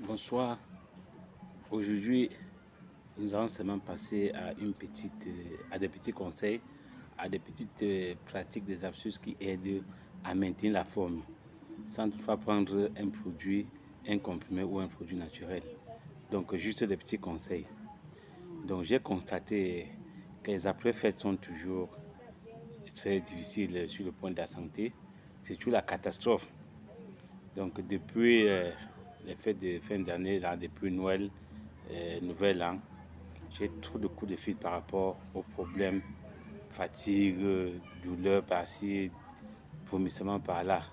Bonsoir. Aujourd'hui, nous allons seulement passer à des petits conseils, à des petites pratiques, des astuces qui aident à maintenir la forme, sans toutefois prendre un produit, un comprimé ou un produit naturel. Donc, juste des petits conseils. Donc, j'ai constaté que les après-fêtes sont toujours très difficiles sur le point de la santé. C'est toujours la catastrophe. Donc, depuis les fêtes de fin d'année, depuis Noël, Nouvel An, j'ai trop de coups de fil par rapport aux problèmes, fatigue, douleur par-ci, vomissement par-là.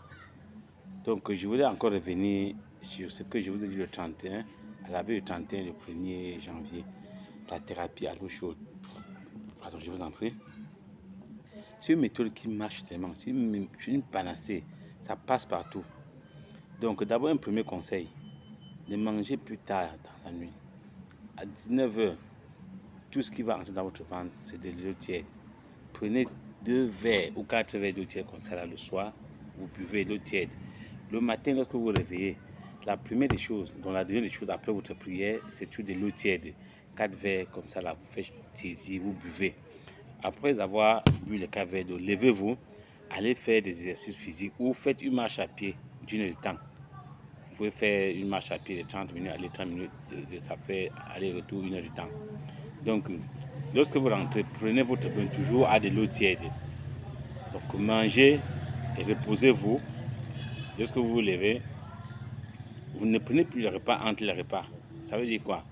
Donc je voulais encore revenir sur ce que je vous ai dit le 31, à la veille du 31, le 1er janvier, la thérapie à l'eau chaude. Pardon, je vous en prie. C'est une méthode qui marche tellement, c'est une panacée, ça passe partout. Donc d'abord un premier conseil, ne mangez plus tard dans la nuit. À 19h, tout ce qui va entrer dans votre ventre, c'est de l'eau tiède. Prenez 2 verres ou 4 verres d'eau tiède comme ça là, le soir, vous buvez l'eau tiède. Le matin, lorsque vous vous réveillez, la première des choses, la deuxième des choses après votre prière, c'est toujours de l'eau tiède. 4 verres comme ça là, vous faites saisir, vous buvez. Après avoir bu les 4 verres d'eau, levez-vous, allez faire des exercices physiques ou faites une marche à pied d'une heure de temps. Vous pouvez faire une marche à pied de 30 minutes, aller 30 minutes, ça fait aller-retour 1 heure de temps. Donc, lorsque vous rentrez, prenez votre bain toujours à de l'eau tiède. Donc, mangez et reposez-vous. Lorsque vous vous levez, vous ne prenez plus le repas entre les repas. Ça veut dire quoi?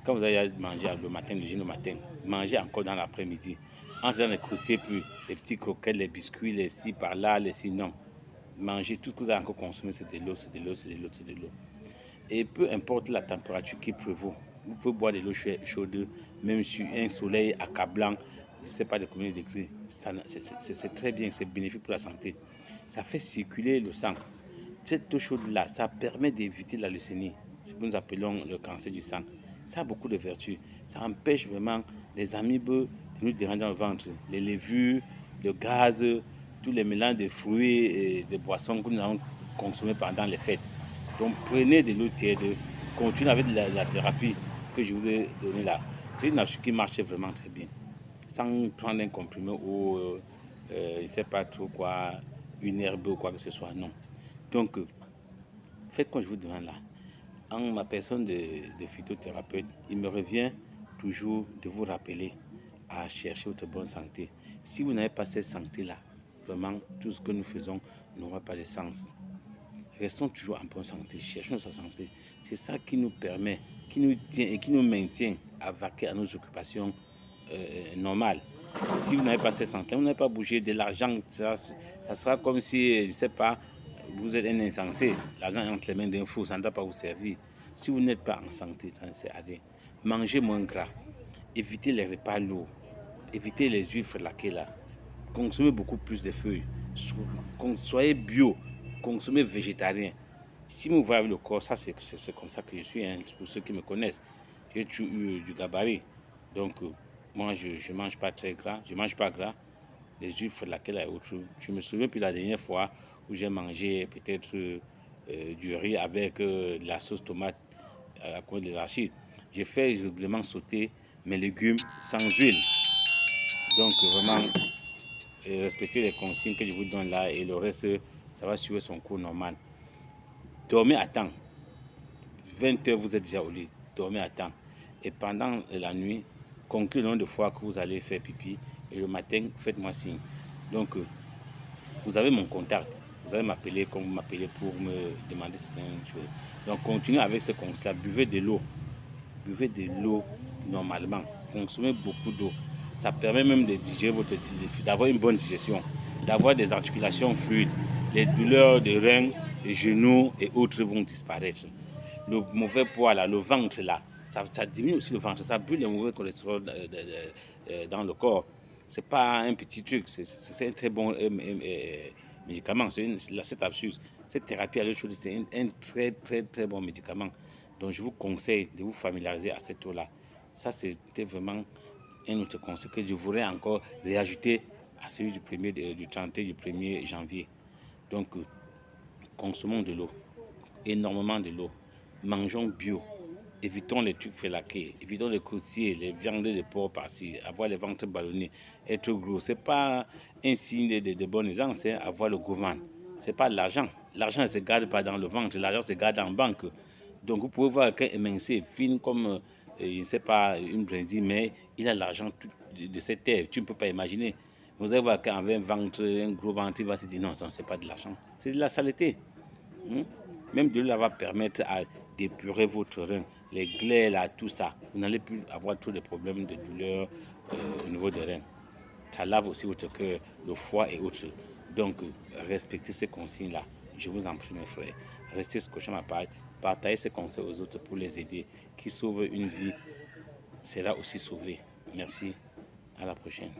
Quand vous allez manger le matin, le matin, mangez encore dans l'après-midi. Entrez dans les croustilles, puis les petits croquettes, les biscuits, les ci par là, les ci non. Mangez tout ce que vous avez encore consommé, c'est de l'eau, c'est de l'eau, c'est de l'eau, c'est de l'eau. Et peu importe la température qui prévaut, vous pouvez boire de l'eau chaude, même sur un soleil accablant, je ne sais pas de combien de degrés. C'est très bien, c'est bénéfique pour la santé. Ça fait circuler le sang. Cette eau chaude-là, ça permet d'éviter la leucémie, ce que nous appelons le cancer du sang. Ça a beaucoup de vertus. Ça empêche vraiment les amibes de nous déranger dans le ventre, les levures, le gaz, tous les mélanges de fruits et de boissons que nous avons consommés pendant les fêtes. Donc prenez de l'eau tiède, continuez avec la thérapie que je vous ai donnée là. C'est une astuce qui marche vraiment très bien. Sans prendre un comprimé ou je ne sais pas trop quoi, une herbe ou quoi que ce soit, non. Donc faites comme je vous demande là. En ma personne de phytothérapeute, il me revient toujours de vous rappeler à chercher votre bonne santé. Si vous n'avez pas cette santé-là, vraiment tout ce que nous faisons n'aura pas de sens. Restons toujours en bonne santé, cherchons sa santé. C'est ça qui nous permet, qui nous tient et qui nous maintient à vaquer à nos occupations normales. Si vous n'avez pas cette santé, vous n'avez pas bougé de l'argent, ça sera comme si, je ne sais pas, vous êtes un insensé. L'argent est entre les mains d'un fou, ça ne doit pas vous servir. Si vous n'êtes pas en santé, ça ne sert à rien. Mangez moins gras, évitez les repas lourds, évitez les huiles flaquées là. Consommez beaucoup plus de feuilles, soyez bio, consommez végétarien. Si vous voyez le corps, ça c'est comme ça que je suis, hein, pour ceux qui me connaissent. J'ai toujours eu du gabarit. Donc, moi, je ne mange pas très gras, je ne mange pas gras. Les huiles flaquées et autres. Je me souviens plus la dernière fois où j'ai mangé peut-être du riz avec de la sauce tomate à cause de l'arachide. J'ai fait régulièrement sauter mes légumes sans huile. Donc, vraiment, respectez les consignes que je vous donne là et le reste, ça va suivre son cours normal. Dormez à temps. 20 heures, vous êtes déjà au lit. Dormez à temps. Et pendant la nuit, concluez le nombre de fois que vous allez faire pipi. Et le matin, faites-moi signe. Donc, vous avez mon contact. Vous allez m'appeler comme vous m'appelez pour me demander certaines choses. Donc, continuez avec ce conseil-là. Buvez de l'eau. Buvez de l'eau normalement. Consommez beaucoup d'eau. Ça permet même de digérer d'avoir une bonne digestion, d'avoir des articulations fluides. Les douleurs de reins, les genoux et autres vont disparaître. Le mauvais poids là, le ventre là, ça diminue aussi le ventre, ça brûle le mauvais cholestérol dans le corps. C'est pas un petit truc, c'est un très bon médicament. Cette astuce, cette thérapie à l'eau chaude, c'est un très très très bon médicament. Donc je vous conseille de vous familiariser à cette eau-là. Ça, c'était vraiment un autre conseil que je voudrais encore réajouter à celui du 31 du 1er janvier. Donc, consommons de l'eau, énormément de l'eau. mangeons bio. Évitons les trucs félaqués, évitons les croustilles, les viandes de porc par-ci, avoir les ventres ballonnés, être gros. Ce n'est pas un signe de bonne aisance, c'est avoir le gourmand. Ce n'est pas l'argent. L'argent ne se garde pas dans le ventre, l'argent se garde en banque. Donc vous pouvez voir qu'un émincé, fine comme, je ne sais pas, une brindille, mais il a l'argent de cette terre. Tu ne peux pas imaginer. Vous allez voir qu'avec un gros ventre, il va se dire non, ce n'est pas de l'argent, c'est de la saleté. Même de là va permettre à d'épurer votre rein, les glaies là, tout ça. Vous n'allez plus avoir tous les problèmes de douleur au niveau des reins. Ça lave aussi votre cœur, le foie et autres. Donc, respectez ces consignes-là. Je vous en prie, mes frères. Restez scotchés à ma page. Partagez ces conseils aux autres pour les aider. Qui sauve une vie sera aussi sauvé. Merci. À la prochaine.